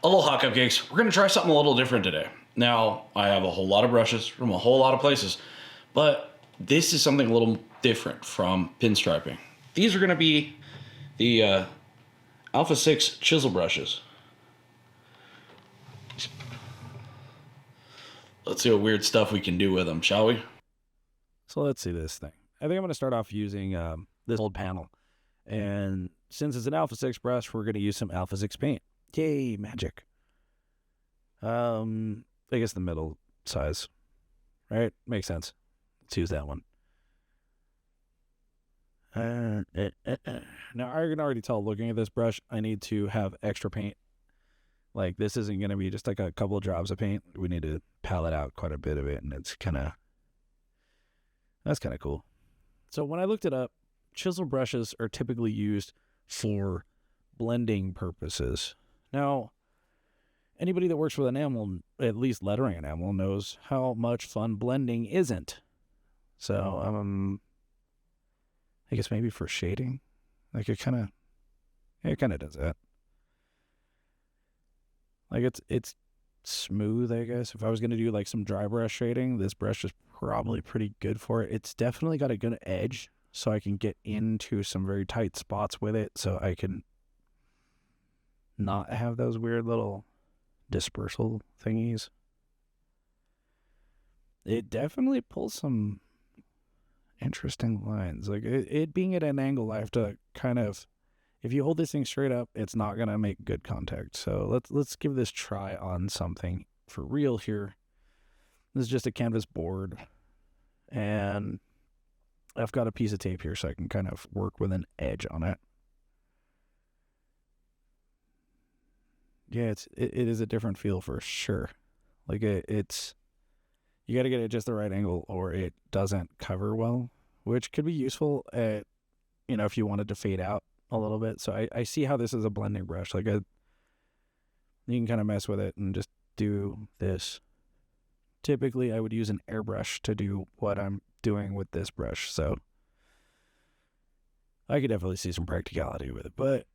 Aloha Cupcakes, we're going to try something a little different today. Now, I have a whole lot of brushes from a whole lot of places, but this is something a little different from pinstriping. These are going to be the Alpha 6 chisel brushes. Let's see what weird stuff we can do with them, shall we? So let's see this thing. I think I'm going to start off using this old panel. And since it's an Alpha 6 brush, we're going to use some Alpha 6 paint. Yay, magic. I guess the middle size, right? Makes sense. Let's use that one. Now, I can already tell looking at this brush, I need to have extra paint. Like, this isn't going to be just like a couple of drops of paint. We need to palette out quite a bit of it, and that's kind of cool. So when I looked it up, chisel brushes are typically used for blending purposes. Now, anybody that works with enamel, at least lettering enamel, knows how much fun blending isn't. So, I guess maybe for shading, like it kind of does that. Like it's smooth, I guess. If I was going to do like some dry brush shading, this brush is probably pretty good for it. It's definitely got a good edge, so I can get into some very tight spots with it, so I can not have those weird little dispersal thingies. It definitely pulls some interesting lines. Like it being at an angle, I have to kind of, if you hold this thing straight up, it's not gonna make good contact. So let's give this try on something for real here. This is just a canvas board, and I've got a piece of tape here so I can kind of work with an edge on it. Yeah, it is a different feel for sure. Like it's you got to get it just the right angle, or it doesn't cover well, which could be useful at, if you wanted to fade out a little bit. So I see how this is a blending brush. Like you can kind of mess with it and just do this. Typically, I would use an airbrush to do what I'm doing with this brush, so I could definitely see some practicality with it. But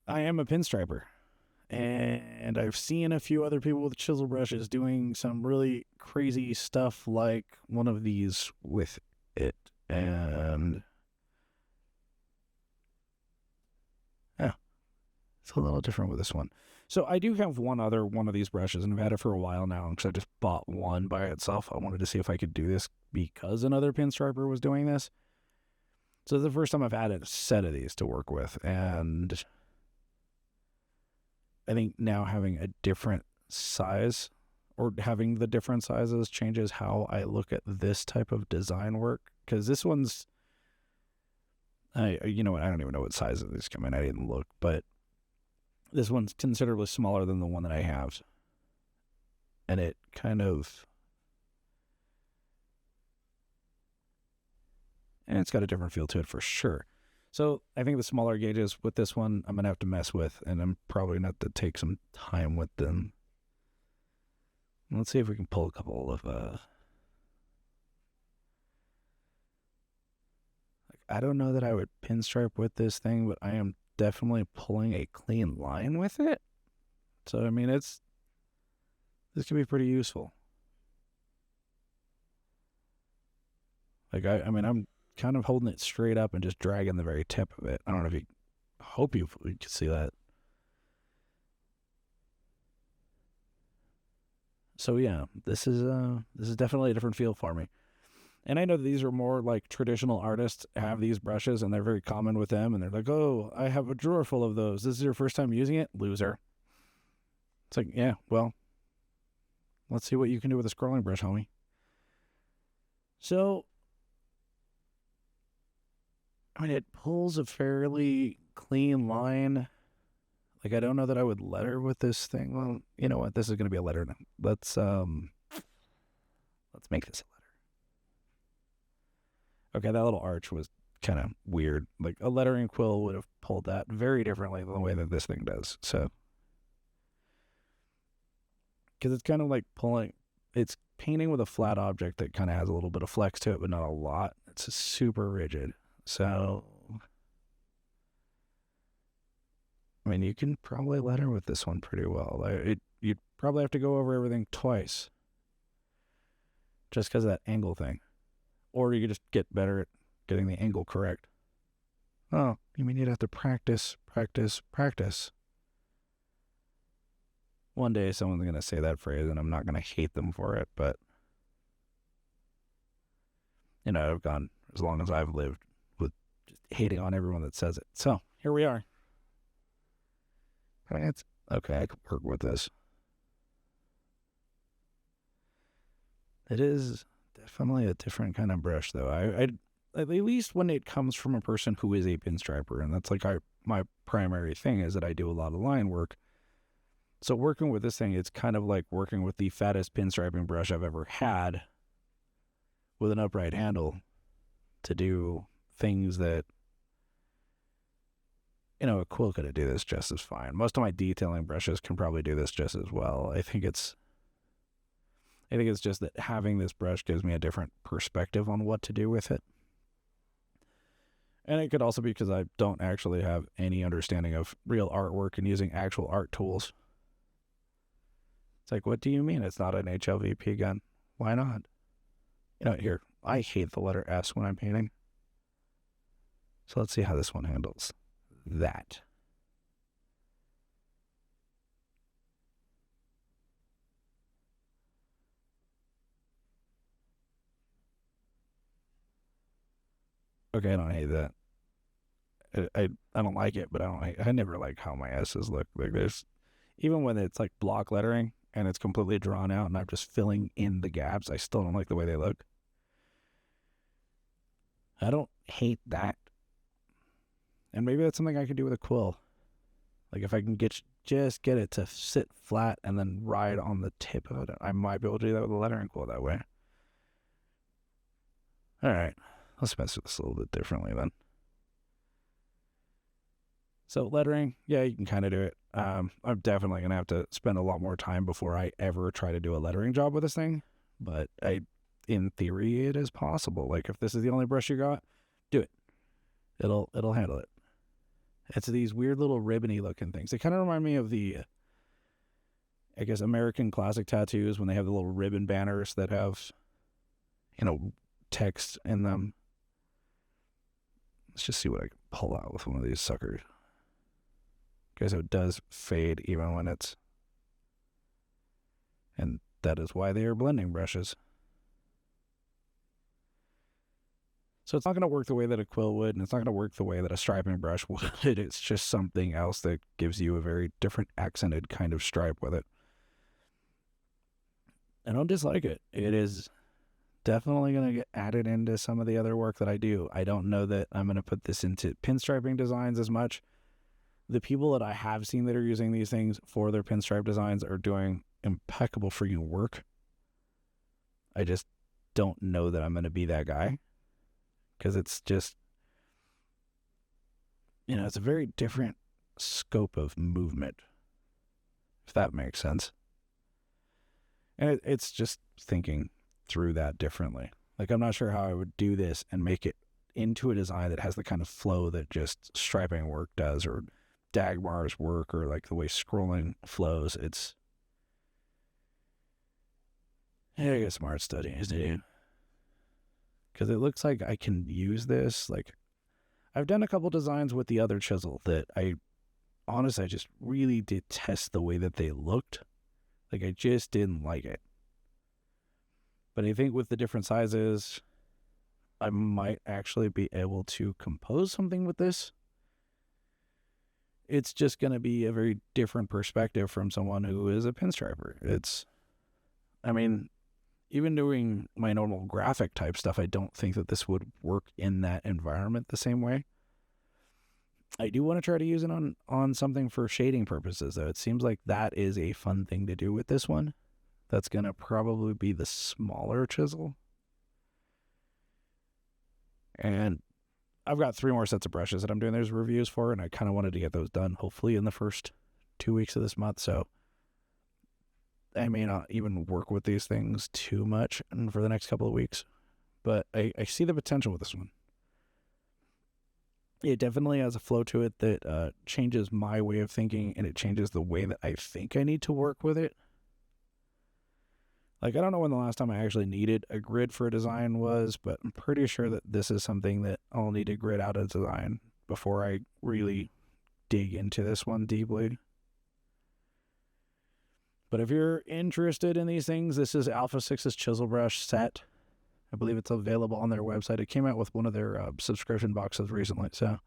I am a pinstriper, and I've seen a few other people with chisel brushes doing some really crazy stuff like one of these with it. And yeah, it's a little different with this one. So I do have one of these brushes, and I've had it for a while now because I just bought one by itself. I wanted to see if I could do this because another pinstriper was doing this. So this is the first time I've had a set of these to work with, and I think now having a different size, or having the different sizes, changes how I look at this type of design work. Because this one's, I don't even know what size of these come in. I didn't look, but this one's considerably smaller than the one that I have. And it kind of, and it's got a different feel to it for sure. So I think the smaller gauges with this one, I'm going to have to mess with, and I'm probably going to have to take some time with them. Let's see if we can pull a couple of, I don't know that I would pinstripe with this thing, but I am definitely pulling a clean line with it. So, I mean, this could be pretty useful. Like, I'm kind of holding it straight up and just dragging the very tip of it. I don't know if you, hope you can see that. So yeah, this is definitely a different feel for me. And I know that these are more like traditional artists have these brushes, and they're very common with them, and they're like, oh, I have a drawer full of those. This is your first time using it? Loser. It's like, yeah, well, let's see what you can do with a scrolling brush, homie. So, I mean, it pulls a fairly clean line. Like, I don't know that I would letter with this thing. Well, you know what? This is going to be a letter now. Let's make this a letter. Okay, that little arch was kind of weird. Like, a lettering quill would have pulled that very differently than the way that this thing does. So, because it's kind of like it's painting with a flat object that kind of has a little bit of flex to it, but not a lot. It's super rigid. So, I mean, you can probably letter with this one pretty well. You'd probably have to go over everything twice just because of that angle thing. Or you could just get better at getting the angle correct. Oh, you mean you'd have to practice, practice, practice. One day someone's going to say that phrase and I'm not going to hate them for it, but, I've gone as long as I've lived with just hating on everyone that says it. So, here we are. I mean, it's okay, I can work with this. It is definitely a different kind of brush, though. I at least when it comes from a person who is a pinstriper, and that's like my primary thing is that I do a lot of line work. So working with this thing, it's kind of like working with the fattest pinstriping brush I've ever had with an upright handle to do things that, a quill could do this just as fine. Most of my detailing brushes can probably do this just as well. I think it's just that having this brush gives me a different perspective on what to do with it. And it could also be because I don't actually have any understanding of real artwork and using actual art tools. It's like, what do you mean it's not an HLVP gun? Why not? Here, I hate the letter S when I'm painting. So let's see how this one handles that. Okay, I don't hate that. I don't like it, but I never like how my S's look. Like even when it's like block lettering and it's completely drawn out and I'm just filling in the gaps, I still don't like the way they look. I don't hate that. And maybe that's something I could do with a quill. Like if I can just get it to sit flat and then ride on the tip of it, I might be able to do that with a lettering quill that way. All right, let's mess with this a little bit differently then. So lettering, yeah, you can kind of do it. I'm definitely going to have to spend a lot more time before I ever try to do a lettering job with this thing. But in theory, it is possible. Like if this is the only brush you got, do it. It'll handle it. It's these weird little ribbony looking things. They kind of remind me of the, I guess, American classic tattoos when they have the little ribbon banners that have, text in them. Let's just see what I can pull out with one of these suckers. Okay, so it does fade even when it's, and that is why they are blending brushes. So it's not going to work the way that a quill would, and it's not going to work the way that a striping brush would. It's just something else that gives you a very different accented kind of stripe with it. I don't dislike it. It is definitely going to get added into some of the other work that I do. I don't know that I'm going to put this into pinstriping designs as much. The people that I have seen that are using these things for their pinstripe designs are doing impeccable freaking work. I just don't know that I'm going to be that guy. Because it's just, it's a very different scope of movement, if that makes sense. And it's just thinking through that differently. Like, I'm not sure how I would do this and make it into a design that has the kind of flow that just striping work does, or Dagmar's work, or like the way scrolling flows. It's a smart study, isn't it? Because it looks like I can use this. Like, I've done a couple designs with the other chisel that I just really detest the way that they looked. Like, I just didn't like it. But I think with the different sizes, I might actually be able to compose something with this. It's just going to be a very different perspective from someone who is a pinstriper. Even doing my normal graphic type stuff, I don't think that this would work in that environment the same way. I do want to try to use it on something for shading purposes, though. It seems like that is a fun thing to do with this one. That's going to probably be the smaller chisel. And I've got 3 more sets of brushes that I'm doing those reviews for, and I kind of wanted to get those done, hopefully in the first 2 weeks of this month. So I may not even work with these things too much for the next couple of weeks, but I see the potential with this one. it definitely has a flow to it that changes my way of thinking, and it changes the way that I think I need to work with it. Like, I don't know when the last time I actually needed a grid for a design was, but I'm pretty sure that this is something that I'll need to grid out a design before I really dig into this one deeply. But if you're interested in these things, this is Alpha 6's chisel brush set. I believe it's available on their website. It came out with one of their subscription boxes recently, so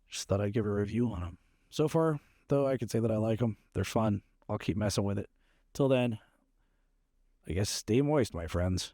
just thought I'd give a review on them. So far, though, I could say that I like them. They're fun. I'll keep messing with it. Till then, I guess stay moist, my friends.